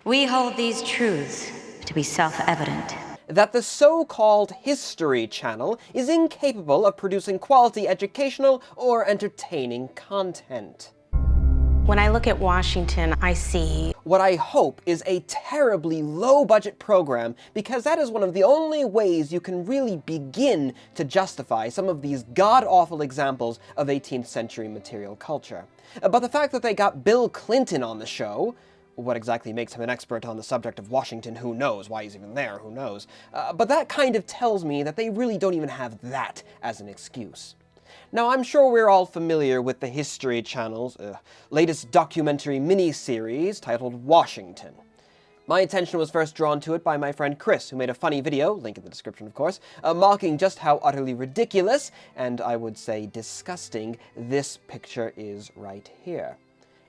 We hold these truths to be self-evident. That the so-called History Channel is incapable of producing quality educational or entertaining content. When I look at Washington, I see what I hope is a terribly low-budget program, because that is one of the only ways you can really begin to justify some of these god-awful examples of 18th century material culture. But the fact that they got Bill Clinton on the show, what exactly makes him an expert on the subject of Washington, who knows? Why he's even there, who knows? But that kind of tells me that they really don't even have that as an excuse. Now, I'm sure we're all familiar with the History Channel's latest documentary miniseries titled Washington. My attention was first drawn to it by my friend Chris, who made a funny video, link in the description of course, mocking just how utterly ridiculous, and I would say disgusting, this picture is right here.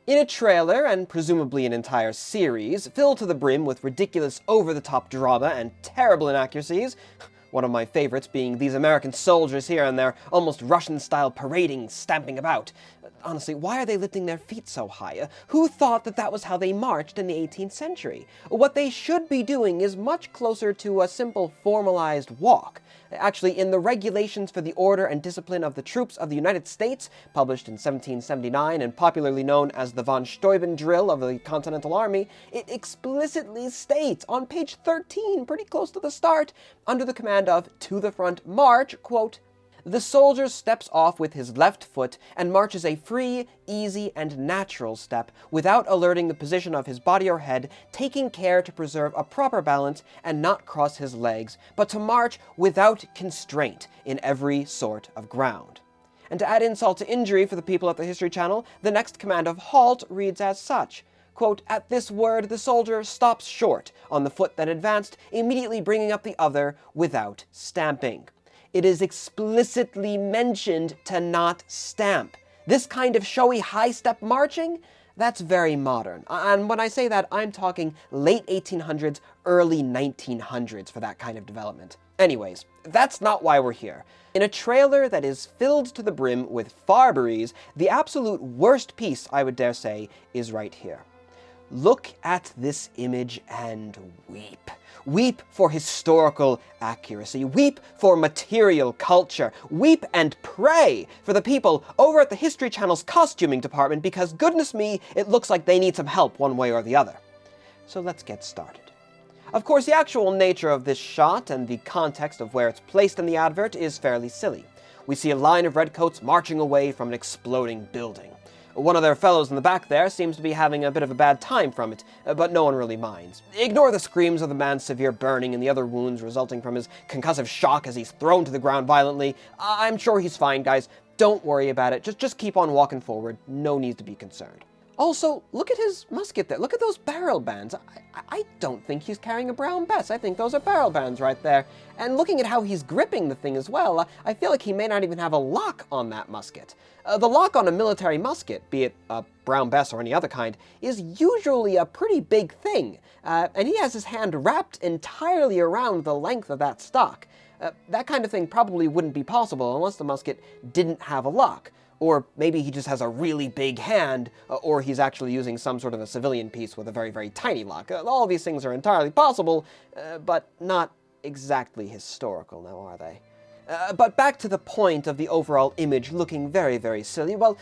In a trailer, and presumably an entire series, filled to the brim with ridiculous over-the-top drama and terrible inaccuracies, one of my favorites being these American soldiers here and their almost Russian-style parading, stamping about. Honestly, why are they lifting their feet so high? Who thought that that was how they marched in the 18th century? What they should be doing is much closer to a simple formalized walk. Actually, in the Regulations for the Order and Discipline of the Troops of the United States, published in 1779 and popularly known as the von Steuben drill of the Continental Army, it explicitly states on page 13, pretty close to the start, under the command of "to the front march," quote, "The soldier steps off with his left foot and marches a free, easy, and natural step, without alerting the position of his body or head, taking care to preserve a proper balance and not cross his legs, but to march without constraint in every sort of ground." And to add insult to injury for the people at the History Channel, the next command of halt reads as such. Quote, "At this word the soldier stops short on the foot that advanced, immediately bringing up the other without stamping." It is explicitly mentioned to not stamp. This kind of showy high-step marching, that's very modern. And when I say that, I'm talking late 1800s, early 1900s for that kind of development. Anyways, that's not why we're here. In a trailer that is filled to the brim with farberies, the absolute worst piece, I would dare say, is right here. Look at this image and weep. Weep for historical accuracy. Weep for material culture. Weep and pray for the people over at the History Channel's costuming department, because goodness me, it looks like they need some help one way or the other. So let's get started. Of course, the actual nature of this shot and the context of where it's placed in the advert is fairly silly. We see a line of redcoats marching away from an exploding building. One of their fellows in the back there seems to be having a bit of a bad time from it, but no one really minds. Ignore the screams of the man's severe burning and the other wounds resulting from his concussive shock as he's thrown to the ground violently. I'm sure he's fine, guys. Don't worry about it. Just keep on walking forward. No need to be concerned. Also, look at his musket there. Look at those barrel bands. I don't think he's carrying a brown bess. I think those are barrel bands right there. And looking at how he's gripping the thing as well, I feel like he may not even have a lock on that musket. The lock on a military musket, be it a brown bess or any other kind, is usually a pretty big thing. And he has his hand wrapped entirely around the length of that stock. That kind of thing probably wouldn't be possible unless the musket didn't have a lock. Or maybe he just has a really big hand, or he's actually using some sort of a civilian piece with a very, very tiny lock. All of these things are entirely possible, but not exactly historical, now are they? But back to the point of the overall image looking very, very silly. Well,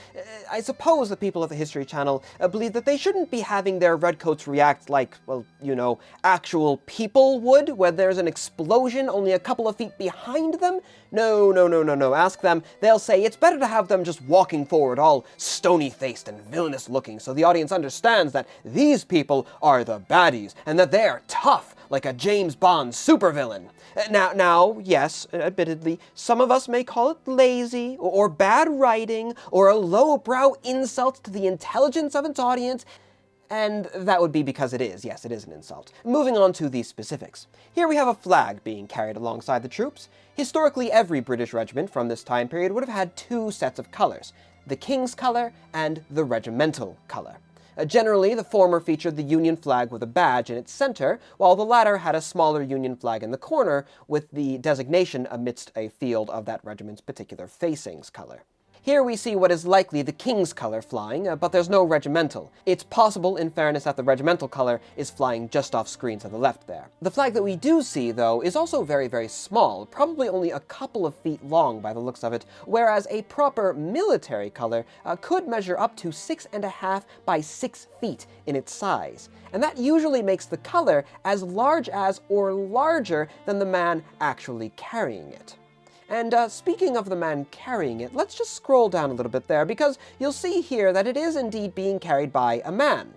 I suppose the people of the History Channel believe that they shouldn't be having their redcoats react like, well, you know, actual people would, where there's an explosion only a couple of feet behind them. No. Ask them. They'll say it's better to have them just walking forward, all stony-faced and villainous looking, so the audience understands that these people are the baddies, and that they're tough, like a James Bond supervillain. Now, yes, admittedly, some of us may call it lazy, or bad writing, or a lowbrow insult to the intelligence of its audience, and that would be because it is. Yes, it is an insult. Moving on to the specifics. Here we have a flag being carried alongside the troops. Historically, every British regiment from this time period would have had two sets of colors, the King's color and the regimental color. Generally, the former featured the Union flag with a badge in its center, while the latter had a smaller Union flag in the corner with the designation amidst a field of that regiment's particular facings color. Here we see what is likely the king's color flying, but there's no regimental. It's possible, in fairness, that the regimental color is flying just off screen to the left there. The flag that we do see, though, is also very, very small, probably only a couple of feet long by the looks of it, whereas a proper military color could measure up to 6.5 by 6 feet in its size. And that usually makes the color as large as or larger than the man actually carrying it. And speaking of the man carrying it, let's just scroll down a little bit there, because you'll see here that it is indeed being carried by a man.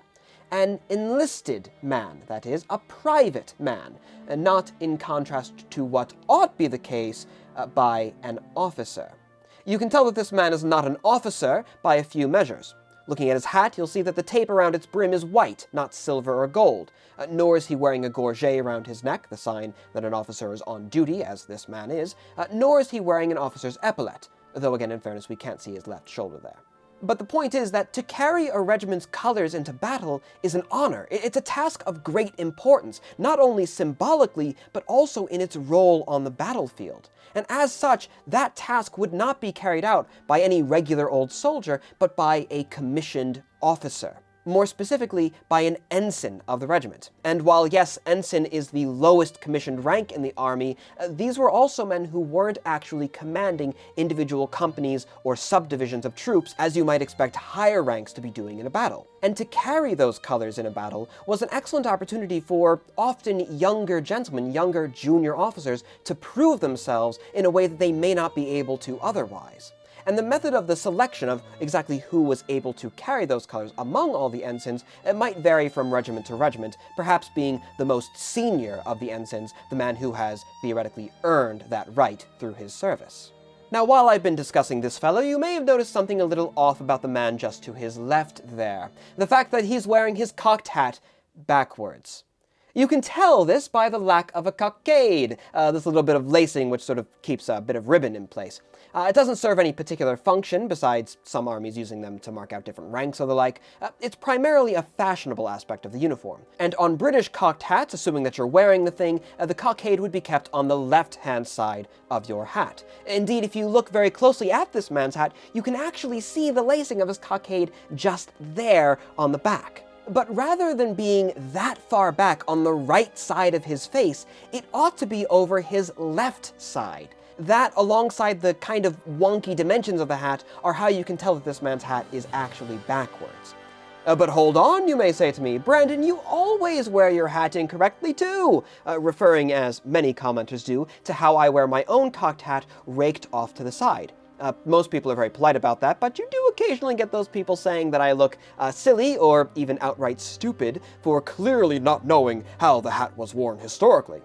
An enlisted man, that is, a private man, and not in contrast to what ought be the case by an officer. You can tell that this man is not an officer by a few measures. Looking at his hat, you'll see that the tape around its brim is white, not silver or gold. Nor is he wearing a gorget around his neck, the sign that an officer is on duty, as this man is. Nor is he wearing an officer's epaulette, though again, in fairness, we can't see his left shoulder there. But the point is that to carry a regiment's colors into battle is an honor. It's a task of great importance, not only symbolically, but also in its role on the battlefield. And as such, that task would not be carried out by any regular old soldier, but by a commissioned officer. More specifically, by an ensign of the regiment. And while yes, ensign is the lowest commissioned rank in the army, these were also men who weren't actually commanding individual companies or subdivisions of troops, as you might expect higher ranks to be doing in a battle. And to carry those colors in a battle was an excellent opportunity for often younger gentlemen, younger junior officers, to prove themselves in a way that they may not be able to otherwise. And the method of the selection of exactly who was able to carry those colors among all the ensigns, it might vary from regiment to regiment, perhaps being the most senior of the ensigns, the man who has theoretically earned that right through his service. Now, while I've been discussing this fellow, you may have noticed something a little off about the man just to his left there. The fact that he's wearing his cocked hat backwards. You can tell this by the lack of a cockade, this little bit of lacing which sort of keeps a bit of ribbon in place. It doesn't serve any particular function, besides some armies using them to mark out different ranks or the like. It's primarily a fashionable aspect of the uniform. And on British cocked hats, assuming that you're wearing the thing, the cockade would be kept on the left-hand side of your hat. Indeed, if you look very closely at this man's hat, you can actually see the lacing of his cockade just there on the back. But rather than being that far back on the right side of his face, it ought to be over his left side. That, alongside the kind of wonky dimensions of the hat, are how you can tell that this man's hat is actually backwards. But hold on, you may say to me, Brandon, you always wear your hat incorrectly too, referring, as many commenters do, to how I wear my own cocked hat raked off to the side. Most people are very polite about that, but you do occasionally get those people saying that I look silly or even outright stupid for clearly not knowing how the hat was worn historically.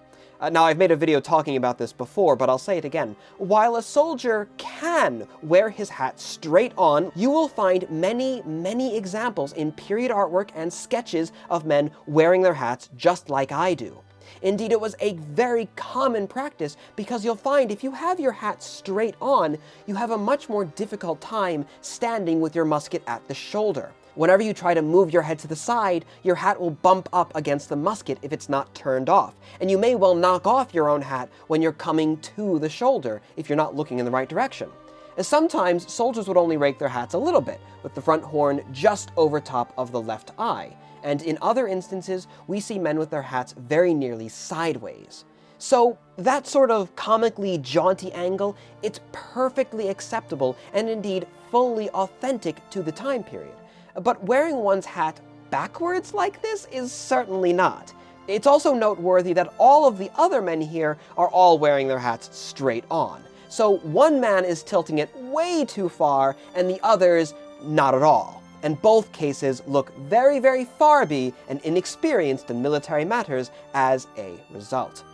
Now, I've made a video talking about this before, but I'll say it again. While a soldier can wear his hat straight on, you will find many, many examples in period artwork and sketches of men wearing their hats just like I do. Indeed, it was a very common practice because you'll find if you have your hat straight on, you have a much more difficult time standing with your musket at the shoulder. Whenever you try to move your head to the side, your hat will bump up against the musket if it's not turned off, and you may well knock off your own hat when you're coming to the shoulder if you're not looking in the right direction. Sometimes soldiers would only rake their hats a little bit, with the front horn just over top of the left eye, and in other instances, we see men with their hats very nearly sideways. So that sort of comically jaunty angle, it's perfectly acceptable and indeed fully authentic to the time period. But wearing one's hat backwards like this is certainly not. It's also noteworthy that all of the other men here are all wearing their hats straight on. So one man is tilting it way too far and the others not at all. And both cases look very, very farby and inexperienced in military matters as a result.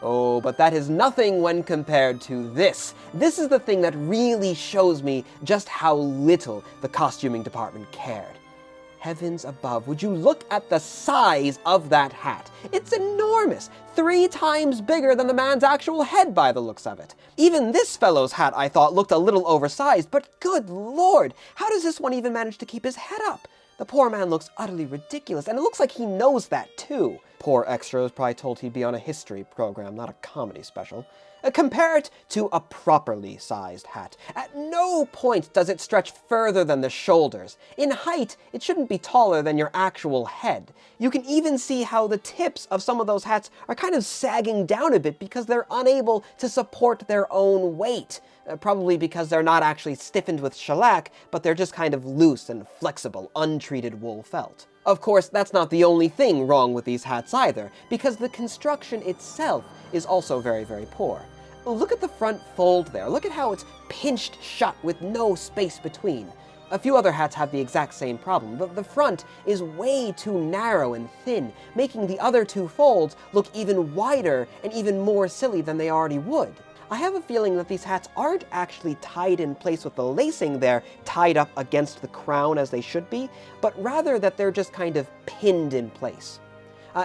Oh, but that is nothing when compared to this. This is the thing that really shows me just how little the costuming department cared. Heavens above, would you look at the size of that hat? It's enormous, 3 times bigger than the man's actual head by the looks of it. Even this fellow's hat, I thought, looked a little oversized, but good lord, how does this one even manage to keep his head up? The poor man looks utterly ridiculous, and it looks like he knows that too. poor extra was probably told he'd be on a history program, not a comedy special. Compare it to a properly sized hat. At no point does it stretch further than the shoulders. In height, it shouldn't be taller than your actual head. You can even see how the tips of some of those hats are kind of sagging down a bit because they're unable to support their own weight. Probably because they're not actually stiffened with shellac, but they're just kind of loose and flexible, untreated wool felt. Of course, that's not the only thing wrong with these hats either, because the construction itself is also very, very poor. Look at the front fold there. Look at how it's pinched shut with no space between. A few other hats have the exact same problem, but the front is way too narrow and thin, making the other two folds look even wider and even more silly than they already would. I have a feeling that these hats aren't actually tied in place with the lacing there, tied up against the crown as they should be, but rather that they're just kind of pinned in place.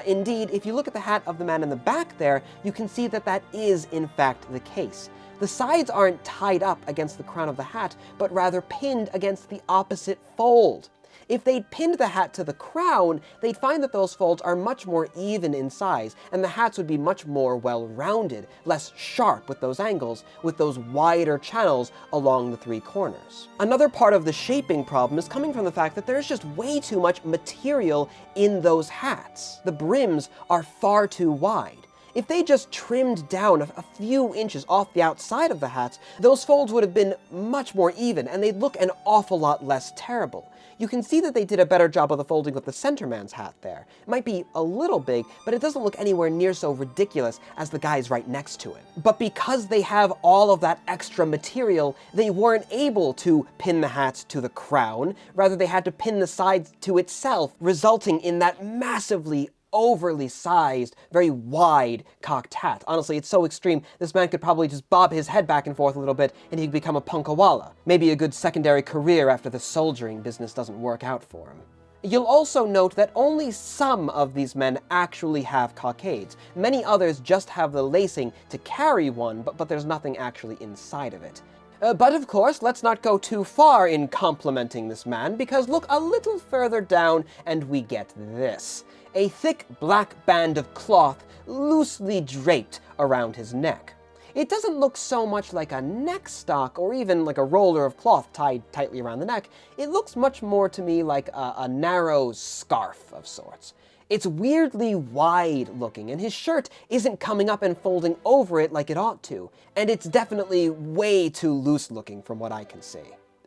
Indeed, if you look at the hat of the man in the back there, you can see that that is in fact the case. The sides aren't tied up against the crown of the hat, but rather pinned against the opposite fold. If they'd pinned the hat to the crown, they'd find that those folds are much more even in size, and the hats would be much more well-rounded, less sharp with those angles, with those wider channels along the three corners. Another part of the shaping problem is coming from the fact that there's just way too much material in those hats. The brims are far too wide. If they just trimmed down a few inches off the outside of the hats, those folds would have been much more even, and they'd look an awful lot less terrible. You can see that they did a better job of the folding with the centerman's hat there. It might be a little big, but it doesn't look anywhere near so ridiculous as the guys right next to it. But because they have all of that extra material, they weren't able to pin the hats to the crown. Rather, they had to pin the sides to itself, resulting in that massively overly sized, very wide cocked hat. Honestly, it's so extreme, this man could probably just bob his head back and forth a little bit and he'd become a punkawalla. Maybe a good secondary career after the soldiering business doesn't work out for him. You'll also note that only some of these men actually have cockades. Many others just have the lacing to carry one, but there's nothing actually inside of it. But of course, let's not go too far in complimenting this man, because look a little further down and we get this. A thick black band of cloth loosely draped around his neck. It doesn't look so much like a neck stock or even like a roller of cloth tied tightly around the neck. It looks much more to me like a narrow scarf of sorts. It's weirdly wide looking, and his shirt isn't coming up and folding over it like it ought to, and it's definitely way too loose looking from what I can see.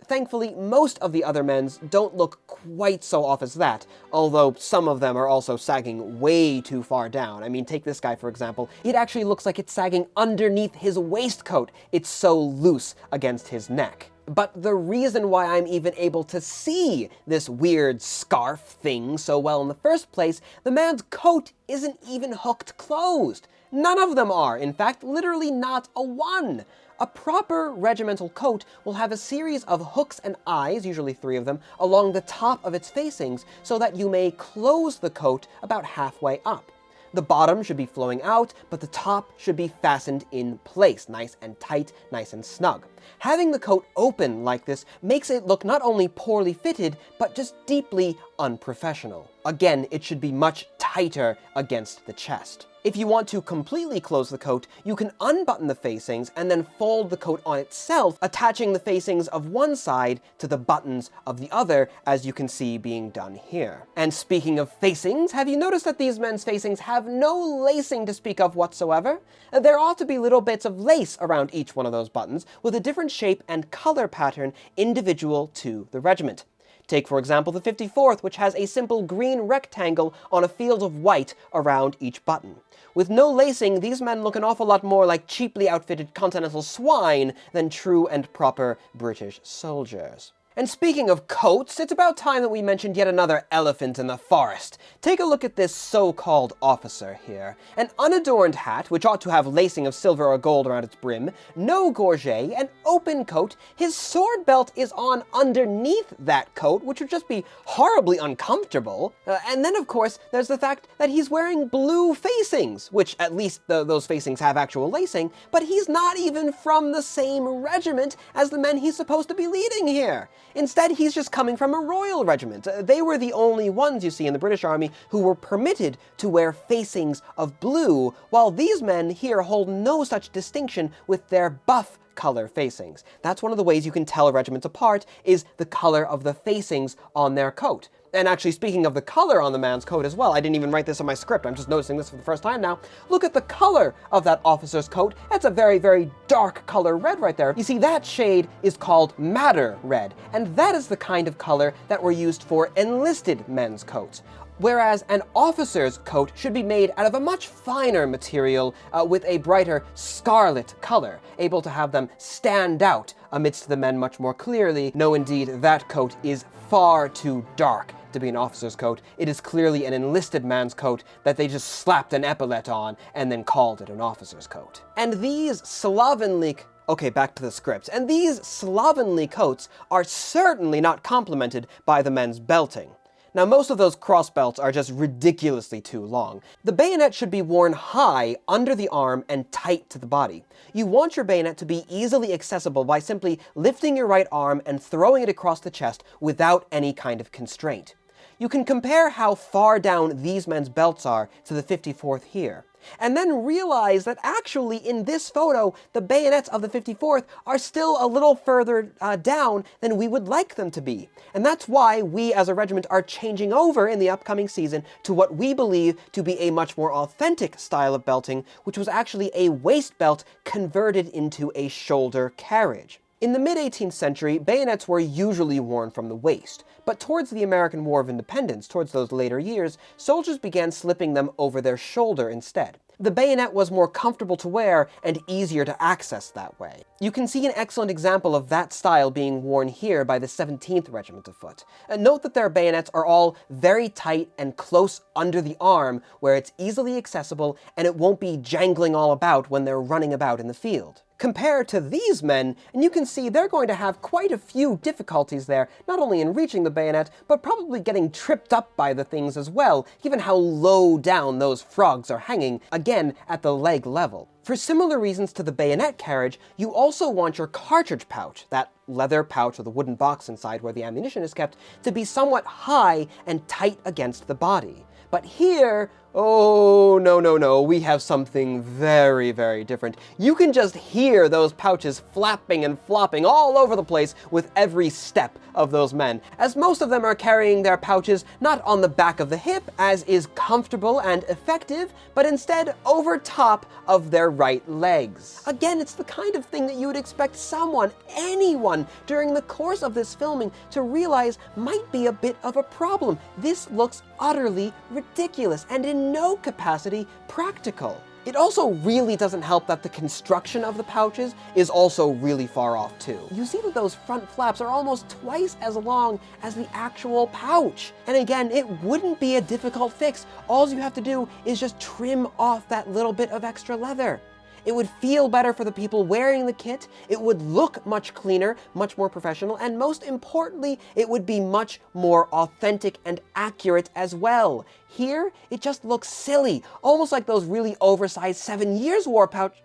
Thankfully, most of the other men's don't look quite so off as that, although some of them are also sagging way too far down. I mean, take this guy for example. It actually looks like it's sagging underneath his waistcoat. It's so loose against his neck. But the reason why I'm even able to see this weird scarf thing so well in the first place, the man's coat isn't even hooked closed. None of them are, in fact, literally not a one. A proper regimental coat will have a series of hooks and eyes, usually 3 of them, along the top of its facings so that you may close the coat about halfway up. The bottom should be flowing out, but the top should be fastened in place, nice and tight, nice and snug. Having the coat open like this makes it look not only poorly fitted, but just deeply unprofessional. Again, it should be much tighter against the chest. If you want to completely close the coat, you can unbutton the facings and then fold the coat on itself, attaching the facings of one side to the buttons of the other, as you can see being done here. And speaking of facings, have you noticed that these men's facings have no lacing to speak of whatsoever? There ought to be little bits of lace around each one of those buttons, with a different shape and color pattern individual to the regiment. Take, for example, the 54th, which has a simple green rectangle on a field of white around each button. With no lacing, these men look an awful lot more like cheaply outfitted continental swine than true and proper British soldiers. And speaking of coats, it's about time that we mentioned yet another elephant in the forest. Take a look at this so-called officer here. An unadorned hat, which ought to have lacing of silver or gold around its brim, no gorget, an open coat, his sword belt is on underneath that coat, which would just be horribly uncomfortable. And then, of course, there's the fact that he's wearing blue facings, which at least those facings have actual lacing, but he's not even from the same regiment as the men he's supposed to be leading here. Instead, he's just coming from a royal regiment. They were the only ones, you see, in the British Army who were permitted to wear facings of blue, while these men here hold no such distinction with their buff color facings. That's one of the ways you can tell regiments apart, is the color of the facings on their coat. And actually, speaking of the color on the man's coat as well, I didn't even write this in my script, I'm just noticing this for the first time now. Look at the color of that officer's coat. That's a very, very dark color red right there. You see, that shade is called madder red, and that is the kind of color that were used for enlisted men's coats. Whereas an officer's coat should be made out of a much finer material with a brighter scarlet color, able to have them stand out amidst the men much more clearly. No, indeed, that coat is far too dark to be an officer's coat. It is clearly an enlisted man's coat that they just slapped an epaulet on and then called it an officer's coat. And these slovenly... Okay, back to the script. And these slovenly coats are certainly not complemented by the men's belting. Now, most of those cross belts are just ridiculously too long. The bayonet should be worn high under the arm and tight to the body. You want your bayonet to be easily accessible by simply lifting your right arm and throwing it across the chest without any kind of constraint. You can compare how far down these men's belts are to the 54th here, and then realize that actually in this photo, the bayonets of the 54th are still a little further down than we would like them to be. And that's why we as a regiment are changing over in the upcoming season to what we believe to be a much more authentic style of belting, which was actually a waist belt converted into a shoulder carriage. In the mid-18th century, bayonets were usually worn from the waist, but towards the American War of Independence, towards those later years, soldiers began slipping them over their shoulder instead. The bayonet was more comfortable to wear and easier to access that way. You can see an excellent example of that style being worn here by the 17th Regiment of Foot. Note that their bayonets are all very tight and close under the arm, where it's easily accessible and it won't be jangling all about when they're running about in the field. Compare to these men, and you can see they're going to have quite a few difficulties there, not only in reaching the bayonet, but probably getting tripped up by the things as well, given how low down those frogs are hanging, again at the leg level. For similar reasons to the bayonet carriage, you also want your cartridge pouch, that leather pouch with a wooden box inside where the ammunition is kept, to be somewhat high and tight against the body. But here, oh, no, we have something very, very different. You can just hear those pouches flapping and flopping all over the place with every step of those men, as most of them are carrying their pouches not on the back of the hip, as is comfortable and effective, but instead over top of their right legs. Again, it's the kind of thing that you would expect someone, anyone, during the course of this filming to realize might be a bit of a problem. This looks utterly ridiculous and in no capacity practical. It also really doesn't help that the construction of the pouches is also really far off too. You see that those front flaps are almost twice as long as the actual pouch. And again, it wouldn't be a difficult fix. All you have to do is just trim off that little bit of extra leather. It would feel better for the people wearing the kit, it would look much cleaner, much more professional, and most importantly, it would be much more authentic and accurate as well. Here, it just looks silly, almost like those really oversized 7 Years' War pouch.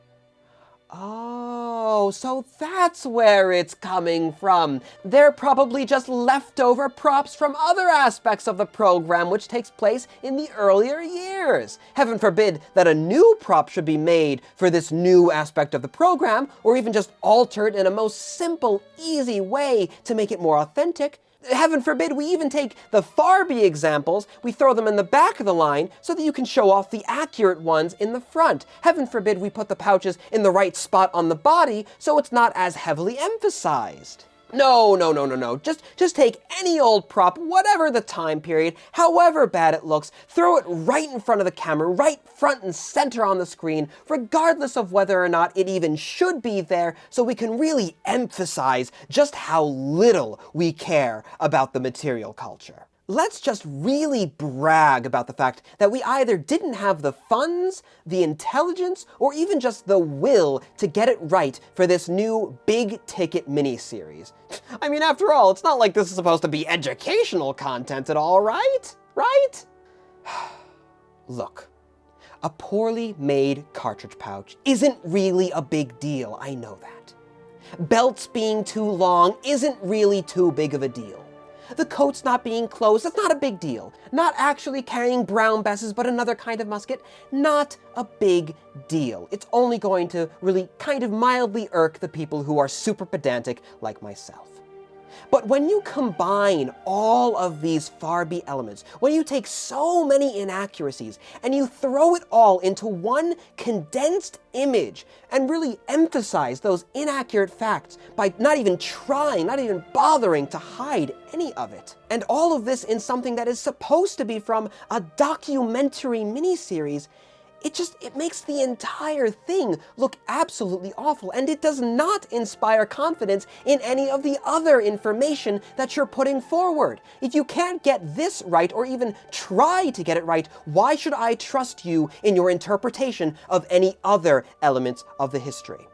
Oh, so that's where it's coming from. They're probably just leftover props from other aspects of the program which takes place in the earlier years. Heaven forbid that a new prop should be made for this new aspect of the program, or even just altered in a most simple, easy way to make it more authentic. Heaven forbid we even take the Farby examples, we throw them in the back of the line so that you can show off the accurate ones in the front. Heaven forbid we put the pouches in the right spot on the body so it's not as heavily emphasized. No. Just take any old prop, whatever the time period, however bad it looks, throw it right in front of the camera, right front and center on the screen, regardless of whether or not it even should be there, so we can really emphasize just how little we care about the material culture. Let's just really brag about the fact that we either didn't have the funds, the intelligence, or even just the will to get it right for this new big-ticket miniseries. I mean, after all, it's not like this is supposed to be educational content at all, right? Right? Look, a poorly made cartridge pouch isn't really a big deal, I know that. belts being too long isn't really too big of a deal. The coats not being closed, that's not a big deal. Not actually carrying brown besses, but another kind of musket, not a big deal. It's only going to really kind of mildly irk the people who are super pedantic like myself. But when you combine all of these Farby elements, when you take so many inaccuracies and you throw it all into one condensed image and really emphasize those inaccurate facts by not even trying, not even bothering to hide any of it, and all of this in something that is supposed to be from a documentary miniseries, it makes the entire thing look absolutely awful, and it does not inspire confidence in any of the other information that you're putting forward. If you can't get this right, or even try to get it right, why should I trust you in your interpretation of any other elements of the history?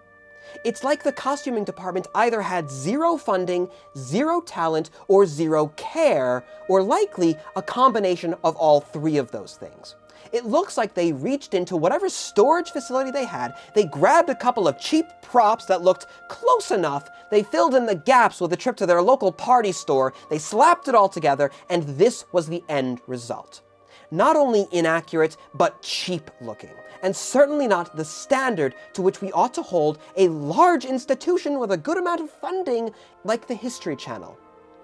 It's like the costuming department either had zero funding, zero talent, or zero care, or likely a combination of all three of those things. It looks like they reached into whatever storage facility they had, they grabbed a couple of cheap props that looked close enough, they filled in the gaps with a trip to their local party store, they slapped it all together, and this was the end result. Not only inaccurate, but cheap looking, and certainly not the standard to which we ought to hold a large institution with a good amount of funding like the History Channel.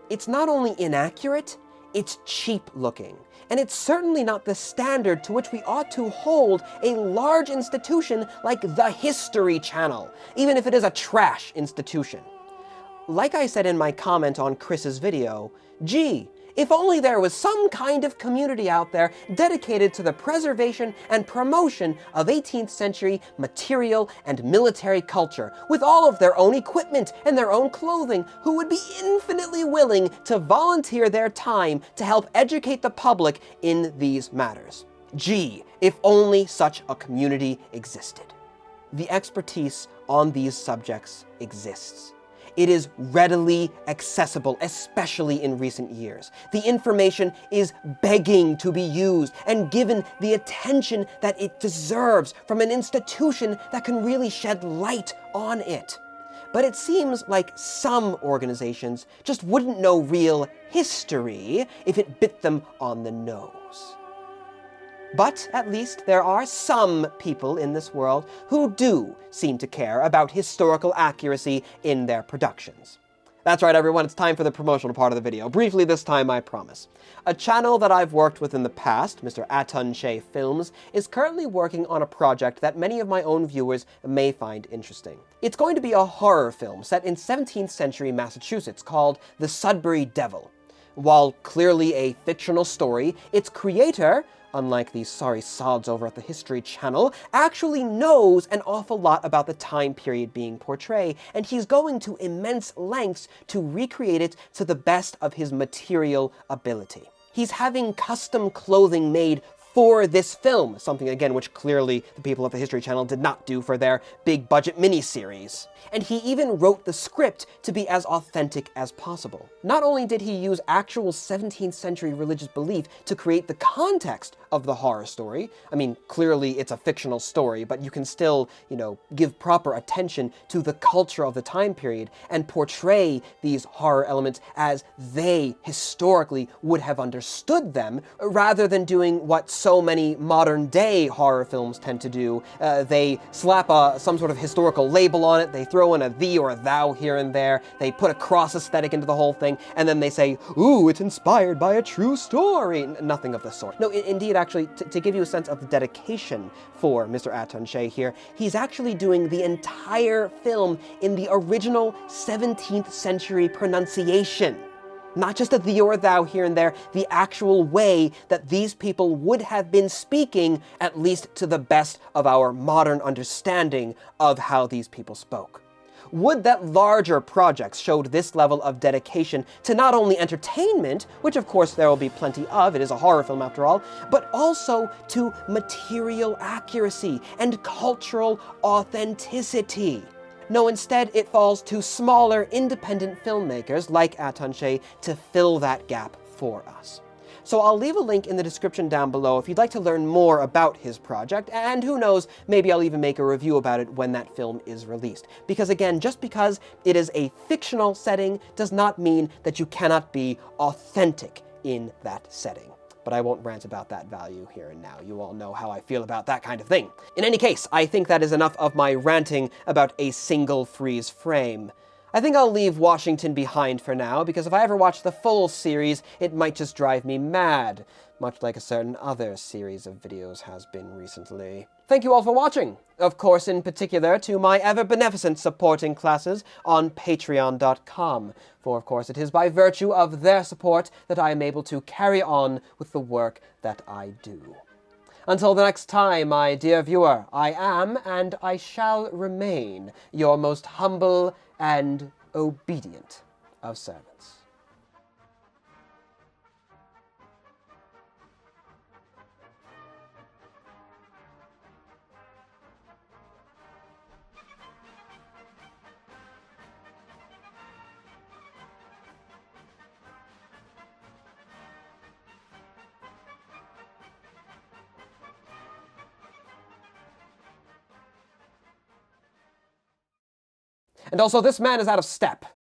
It's not only inaccurate, it's cheap looking. And it's certainly not the standard to which we ought to hold a large institution like the History Channel, even if it is a trash institution. Like I said in my comment on Chris's video, gee, if only there was some kind of community out there dedicated to the preservation and promotion of 18th century material and military culture, with all of their own equipment and their own clothing, who would be infinitely willing to volunteer their time to help educate the public in these matters. Gee, if only such a community existed. The expertise on these subjects exists. It is readily accessible, especially in recent years. The information is begging to be used and given the attention that it deserves from an institution that can really shed light on it. But it seems like some organizations just wouldn't know real history if it bit them on the nose. But at least there are some people in this world who do seem to care about historical accuracy in their productions. That's right, everyone, it's time for the promotional part of the video. Briefly this time, I promise. A channel that I've worked with in the past, Mr. Aton Shea Films, is currently working on a project that many of my own viewers may find interesting. It's going to be a horror film set in 17th century Massachusetts called The Sudbury Devil. While clearly a fictional story, its creator, unlike these sorry sods over at the History Channel, actually knows an awful lot about the time period being portrayed, and he's going to immense lengths to recreate it to the best of his material ability. He's having custom clothing made for this film, something again which clearly the people of the History Channel did not do for their big budget miniseries. And he even wrote the script to be as authentic as possible. Not only did he use actual 17th century religious belief to create the context of the horror story, I mean, clearly it's a fictional story, but you can still, give proper attention to the culture of the time period and portray these horror elements as they historically would have understood them, rather than doing what so many modern day horror films tend to do. They slap some sort of historical label on it, they throw in a thee or a thou here and there, they put a cross aesthetic into the whole thing, and then they say, ooh, it's inspired by a true story. Nothing of the sort. No, indeed, actually, to give you a sense of the dedication for Mr. Aton Shea here, he's actually doing the entire film in the original 17th century pronunciation. Not just a thee or a thou here and there, the actual way that these people would have been speaking, at least to the best of our modern understanding of how these people spoke. Would that larger projects showed this level of dedication to not only entertainment, which of course there will be plenty of, it is a horror film after all, but also to material accuracy and cultural authenticity. No, instead it falls to smaller independent filmmakers like Aton Shea to fill that gap for us. So I'll leave a link in the description down below if you'd like to learn more about his project, and who knows, maybe I'll even make a review about it when that film is released. Because again, just because it is a fictional setting does not mean that you cannot be authentic in that setting. But I won't rant about that value here and now. You all know how I feel about that kind of thing. In any case, I think that is enough of my ranting about a single freeze frame. I think I'll leave Washington behind for now, because if I ever watch the full series, it might just drive me mad, much like a certain other series of videos has been recently. Thank you all for watching! Of course, in particular, to my ever-beneficent supporting classes on patreon.com, for of course it is by virtue of their support that I am able to carry on with the work that I do. Until the next time, my dear viewer, I am, and I shall remain, your most humble and obedient of servants. And also, this man is out of step.